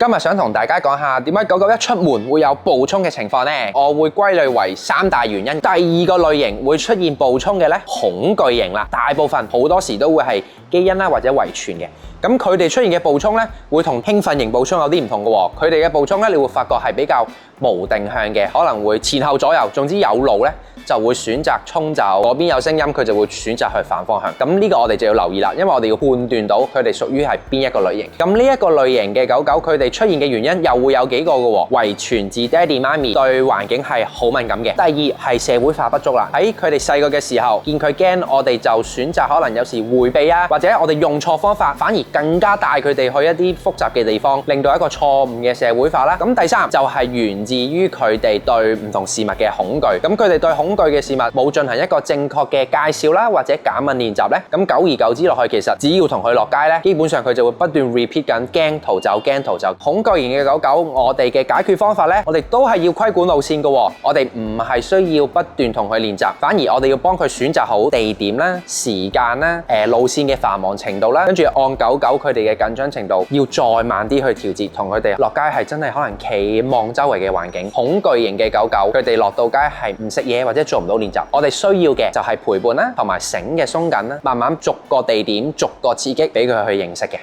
今日想同大家講下點解狗狗一出門會有暴衝嘅情況呢？我會歸類為三大原因。第二個類型會出現暴衝嘅呢，恐懼型啦，大部分好多時都會係基因啦或者遺傳嘅。咁佢哋出現嘅暴衝呢，會同興奮型暴衝有啲唔同嘅喎。佢哋嘅暴衝呢，你會發覺係比較無定向嘅，可能會前後左右，總之有路呢，就會選擇衝走，嗰邊有聲音佢就會選擇去反方向。咁呢個我哋就要留意啦，因為我哋要判斷到佢哋屬於係邊一個類型。咁呢一個類型嘅狗狗，佢哋出現嘅原因又會有幾個嘅喎。遺傳自爹哋媽咪對環境係好敏感嘅。第二係社會化不足啦，喺佢哋細個嘅時候，見佢驚，我哋就選擇可能有時迴避啊，或者我哋用錯方法，反而更加帶佢哋去一啲複雜嘅地方，令到一個錯誤嘅社會化啦。咁第三就係源自於佢哋對唔同事物嘅恐懼。咁佢哋對恐懼嘅事物冇進行一個正確嘅介紹啦，或者假問練習咧，咁久而久之落去，其實只要同佢落街咧，基本上佢就會不斷 repeat 緊驚逃走、驚逃走。恐懼型嘅狗狗，我哋嘅解決方法咧，我哋都係要規管路線嘅喎。我哋唔係需要不斷同佢練習，反而我哋要幫佢選擇好地點啦、時間啦、路線嘅繁忙程度啦，跟住按狗狗佢哋嘅緊張程度，要再慢啲去調節，同佢哋落街係真係可能企望周圍嘅環境。恐懼型嘅狗狗，佢哋落到街係唔食嘢或者做唔到練習，我哋需要嘅就係陪伴啦，同埋繩嘅鬆緊啦，慢慢逐個地點、逐個刺激俾佢去認識嘅。